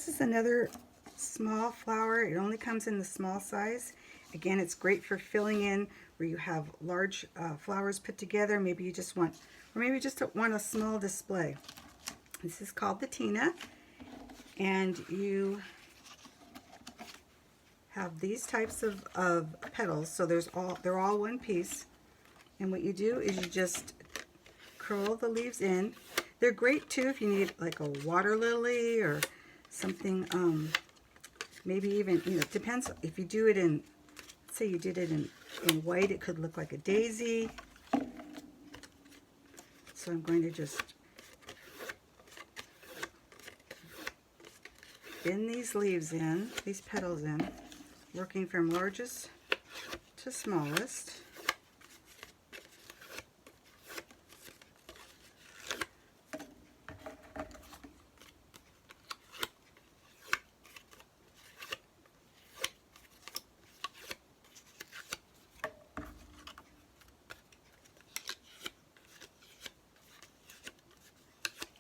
This is another small flower. It only comes in the small size. Again, it's great for filling in where you have large flowers put together. Maybe you just want, or maybe you just want a small display. This is called the Tina, and you have these types of petals. So they're all one piece. And what you do is you just curl the leaves in. They're great too if you need like a water lily or something, maybe even, it depends if you do it in, say you did it in white, it could look like a daisy. So I'm going to just bend these leaves in, these petals in, working from largest to smallest.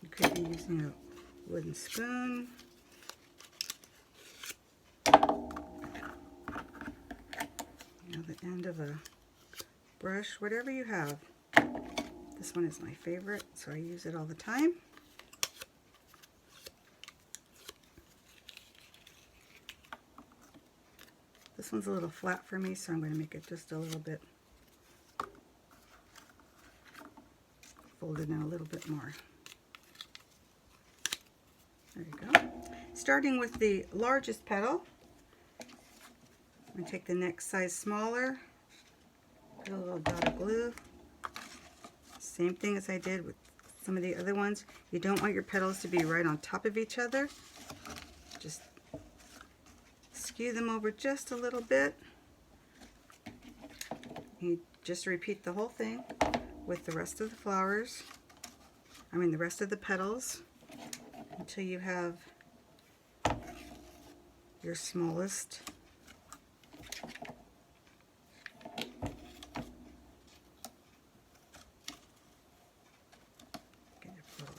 You could be using a wooden spoon. The end of a brush, whatever you have. This one is my favorite, so I use it all the time. This one's a little flat for me, so I'm going to make it just a little bit, fold it in a little bit more. There you go. Starting with the largest petal, I'm going to take the next size smaller, put a little dot of glue. Same thing as I did with some of the other ones. You don't want your petals to be right on top of each other. Just skew them over just a little bit. You just repeat the whole thing with the rest of the flowers. The rest of the petals until you have your smallest.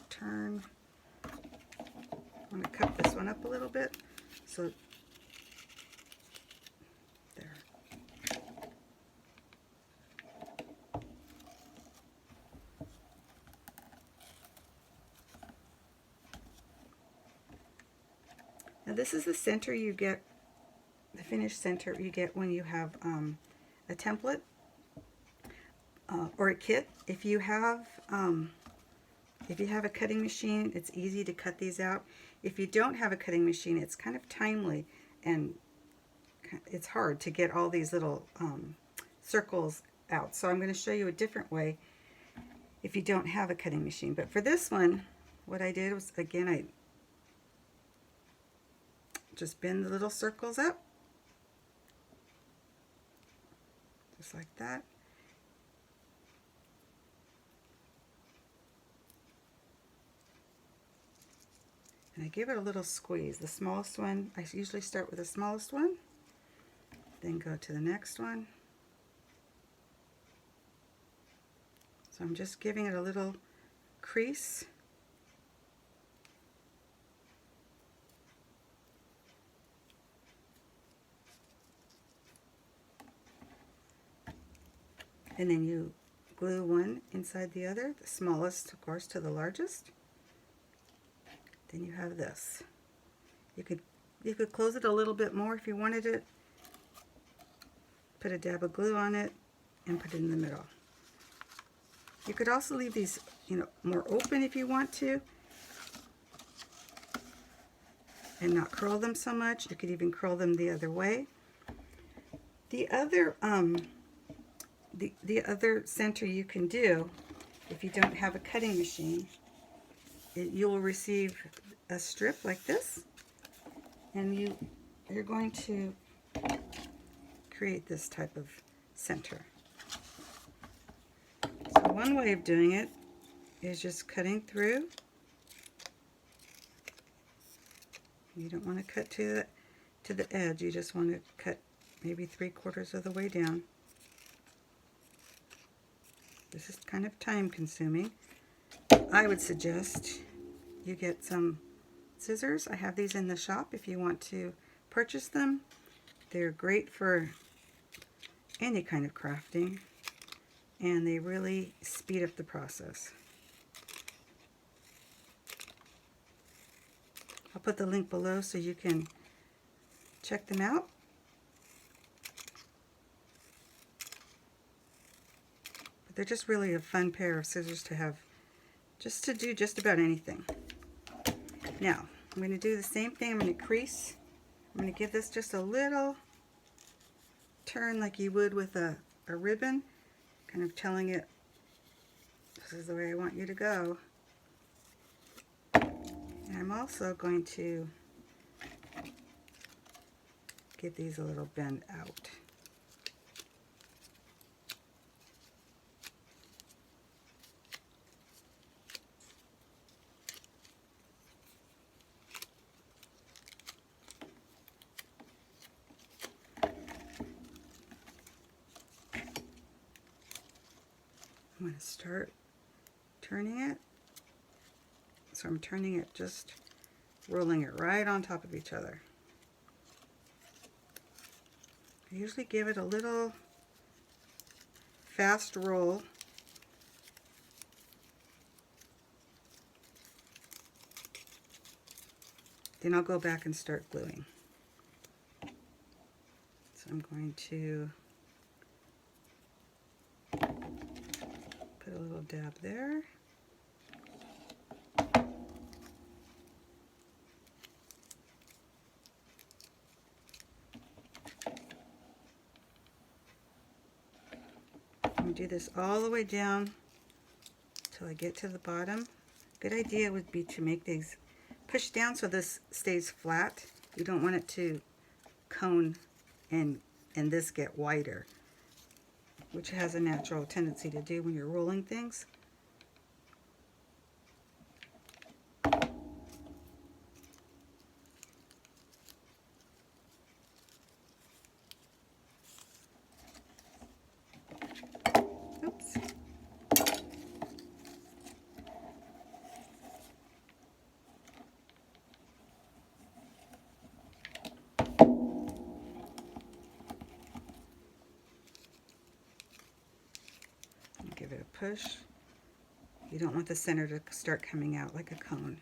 Turn. I'm going to cut this one up a little bit. So there. Now this is the center you get, the finished center you get when you have a template or a kit. If you have a cutting machine, it's easy to cut these out. If you don't have a cutting machine, it's kind of timely and it's hard to get all these little circles out. So I'm going to show you a different way if you don't have a cutting machine. But for this one, what I did was, again, I just bend the little circles up, just like that. And I give it a little squeeze. The smallest one, I usually start with the smallest one, then go to the next one. So I'm just giving it a little crease. And then you glue one inside the other, the smallest, of course, to the largest. Then you have this. You could close it a little bit more if you wanted it. Put a dab of glue on it and put it in the middle. You could also leave these, more open if you want to, and not curl them so much. You could even curl them the other way. The other the other center you can do, if you don't have a cutting machine, you'll receive a strip like this, and you're going to create this type of center. So one way of doing it is just cutting through. You don't want to cut to the edge, you just want to cut maybe 3/4 of the way down. This is kind of time consuming. I would suggest you get some scissors. I have these in the shop if you want to purchase them. They're great for any kind of crafting, and they really speed up the process. I'll put the link below so you can check them out. But they're just really a fun pair of scissors to have, just to do just about anything. Now, I'm going to do the same thing. I'm going to crease. I'm going to give this just a little turn like you would with a ribbon, kind of telling it, this is the way I want you to go. And I'm also going to give these a little bend out. I'm going to start turning it. So I'm turning it, just rolling it right on top of each other. I usually give it a little fast roll. Then I'll go back and start gluing. So I'm going to put a little dab there. I'm going to do this all the way down till I get to the bottom. Good idea would be to make these push down so this stays flat. You don't want it to cone and this get wider, which has a natural tendency to do when you're rolling things. Oops. Give it a push. You don't want the center to start coming out like a cone.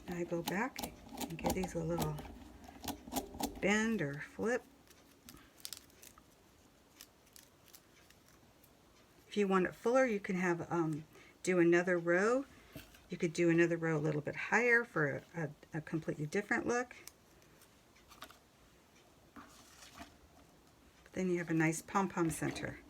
Now I go back and give these a little bend or flip. If you want it fuller, you can have do another row. You could do another row a little bit higher for a completely different look. But then you have a nice pom-pom center.